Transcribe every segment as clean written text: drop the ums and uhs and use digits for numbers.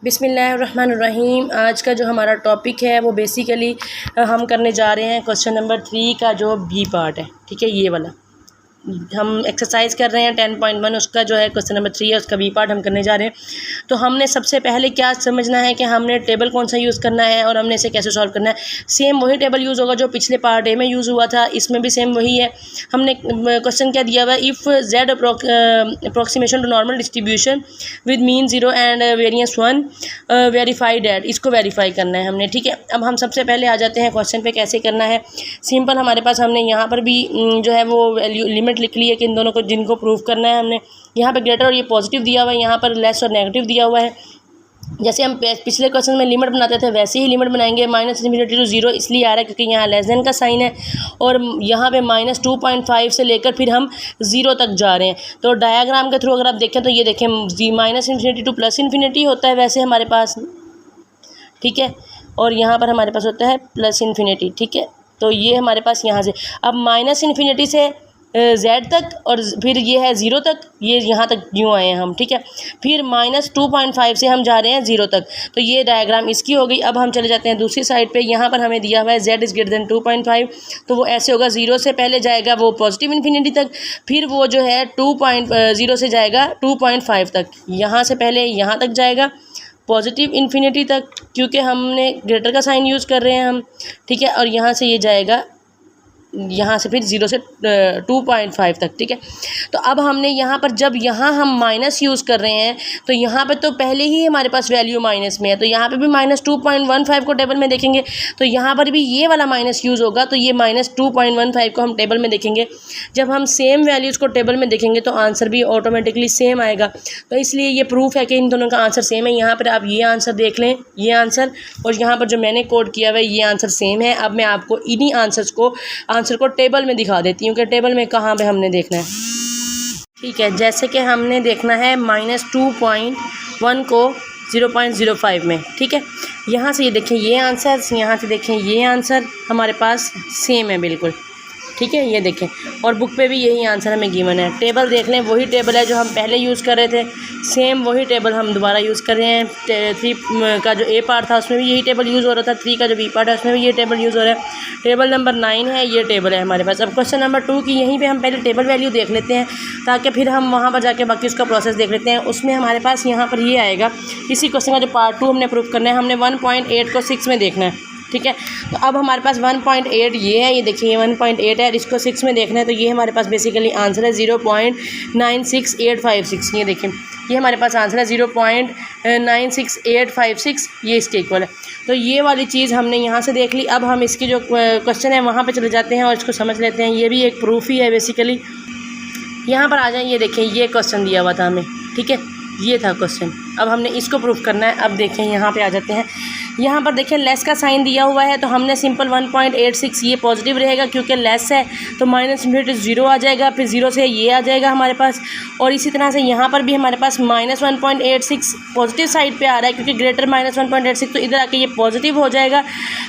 बिस्मिल्लाहिर्रहमानिर्रहीम। आज का जो हमारा टॉपिक है वो बेसिकली हम करने जा रहे हैं क्वेश्चन नंबर 3 का जो बी पार्ट है। ठीक है, ये वाला हम एक्सरसाइज कर रहे हैं 10.1, उसका जो है क्वेश्चन नंबर 3 है, उसका बी पार्ट हम करने जा रहे हैं। तो हमने सबसे पहले क्या समझना है कि हमने टेबल कौन सा यूज़ करना है और हमने इसे कैसे सॉल्व करना है। सेम वही टेबल यूज़ होगा जो पिछले पार्ट ए में यूज़ हुआ था, इसमें भी सेम वही है। हमने क्वेश्चन क्या दिया हुआ है, if Z approximation to normal distribution with mean 0 and variance 1 verify that, इसको वेरीफाई करना है हमने। ठीक है, अब हम सबसे पहले आ जाते हैं क्वेश्चन पे कैसे करना है। सिंपल, हमारे पास हमने यहाँ पर भी जो है वो वैल्यू लिमिट लिख ली है कि इन दोनों को जिनको प्रूव करना है। हमने यहाँ पे ग्रेटर और ये पॉजिटिव दिया हुआ है, यहाँ पर लेस और नेगेटिव दिया हुआ है। जैसे हम पिछले क्वेश्चन में लिमिट बनाते थे वैसे ही लिमिट बनाएंगे। -∞ to 0 इसलिए आ रहा है क्योंकि यहाँ लेस देन का साइन है और यहाँ पे -2.5 से लेकर फिर हम 0 तक जा रहे हैं। तो डायग्राम के थ्रू अगर आप देखें तो ये देखें -∞ to +∞ होता है वैसे हमारे पास। ठीक है, और यहाँ पर हमारे पास होता है +∞। ठीक है, तो ये हमारे पास यहाँ से अब -∞ से z तक और फिर ये है 0 तक, ये यहाँ तक यूँ आए हैं हम। ठीक है, फिर -2.5 से हम जा रहे हैं 0 तक। तो ये डायग्राम इसकी हो गई। अब हम चले जाते हैं दूसरी साइड पे। यहाँ पर हमें दिया हुआ है z > 2.5, तो वो ऐसे होगा, 0 से पहले जाएगा वो पॉजिटिव इन्फिनिटी तक, फिर वो जो है 0 से जाएगा 2.5 तक, यहाँ से पहले यहाँ तक जाएगा पॉजिटिव इन्फिनिटी तक, क्योंकि हमने ग्रेटर का साइन यूज़ कर रहे हैं हम। ठीक है, और यहाँ से ये जाएगा यहाँ से फिर 0 से 2.5 तक। ठीक है, तो अब हमने यहाँ पर जब यहाँ हम माइनस यूज़ कर रहे हैं तो यहाँ पे तो पहले ही हमारे पास वैल्यू माइनस में है, तो यहाँ पे भी -2.15 को टेबल में देखेंगे तो यहाँ पर भी ये वाला माइनस यूज़ होगा, तो ये -2.15 को हम टेबल में देखेंगे। जब हम सेम वैल्यूज़ को टेबल में देखेंगे तो आंसर भी ऑटोमेटिकली सेम आएगा। तो इसलिए ये प्रूफ है कि इन दोनों का आंसर सेम है। यहाँ पर आप ये आंसर देख लें, ये आंसर, और यहाँ पर जो मैंने कोड किया हुआ है ये आंसर सेम है। अब मैं आपको इन्हीं आंसर को टेबल में दिखा देती हूँ कि टेबल में कहाँ पे हमने देखना है। ठीक है, जैसे कि हमने देखना है -2.1 को 0.05 में। ठीक है, यहाँ से ये देखें ये आंसर, यहाँ से देखें ये आंसर हमारे पास सेम है बिल्कुल। ठीक है, ये देखें, और बुक पे भी यही आंसर हमें गिवन है। टेबल देख लें, वही टेबल है जो हम पहले यूज़ कर रहे थे, सेम वही टेबल हम दोबारा यूज़ कर रहे हैं। 3 का जो ए पार्ट था उसमें भी यही टेबल यूज़ हो रहा था, 3 का जो बी पार्ट है उसमें भी ये टेबल यूज़ हो रहा है। टेबल नंबर 9 है, ये टेबल है हमारे पास। अब क्वेश्चन नंबर 2 की यहीं पर हम पहले टेबल वैल्यू देख लेते हैं ताकि फिर हम वहाँ पर जाके बाकी उसका प्रोसेस देख लेते हैं। उसमें हमारे पास यहाँ पर ये आएगा, इसी क्वेश्चन का जो पार्ट 2 हमने प्रूफ करना है, हमने 1.8 को 6 में देखना है। ठीक है, तो अब हमारे पास 1.8 ये है, ये देखिए ये 1.8 है, इसको 6 में देखना है, तो ये हमारे पास बेसिकली आंसर है 0.96856। ये देखें, ये हमारे पास आंसर है 0.96856, ये इसके इक्वल है। तो ये वाली चीज़ हमने यहाँ से देख ली। अब हम इसकी जो क्वेश्चन है वहाँ पे चले जाते हैं और इसको समझ लेते हैं। ये भी एक प्रूफ ही है बेसिकली। यहाँ पर आ जाए, ये देखें ये क्वेश्चन दिया हुआ था हमें। ठीक है, ये था क्वेश्चन, अब हमने इसको प्रूफ करना है। अब देखें यहाँ पे आ जाते हैं, यहाँ पर देखें लेस का साइन दिया हुआ है, तो हमने सिंपल 1.86, ये पॉजिटिव रहेगा क्योंकि लेस है, तो -∞ 0 आ जाएगा, फिर 0 से ये आ जाएगा हमारे पास। और इसी तरह से यहाँ पर भी हमारे पास -1.86 पॉजिटिव साइड पे आ रहा है क्योंकि ग्रेटर -1.86, तो इधर आके ये पॉजिटिव हो जाएगा।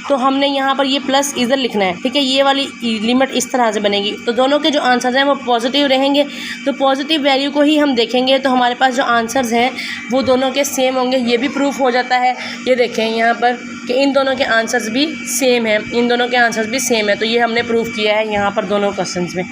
तो हमने यहाँ पर ये प्लस इधर लिखना है। ठीक है, ये वाली लिमिट इस तरह से बनेगी, तो दोनों के जो आंसर्स हैं वो पॉजिटिव रहेंगे। तो पॉजिटिव वैल्यू को ही हम देखेंगे, तो हमारे पास जो आंसर्स हैं वो दोनों के सेम होंगे। ये भी प्रूफ हो जाता है। ये देखें यहाँ पर कि इन दोनों के आंसर्स भी सेम हैं, इन दोनों के आंसर्स भी सेम है। तो ये हमने प्रूफ किया है यहाँ पर दोनों क्वेश्चंस में।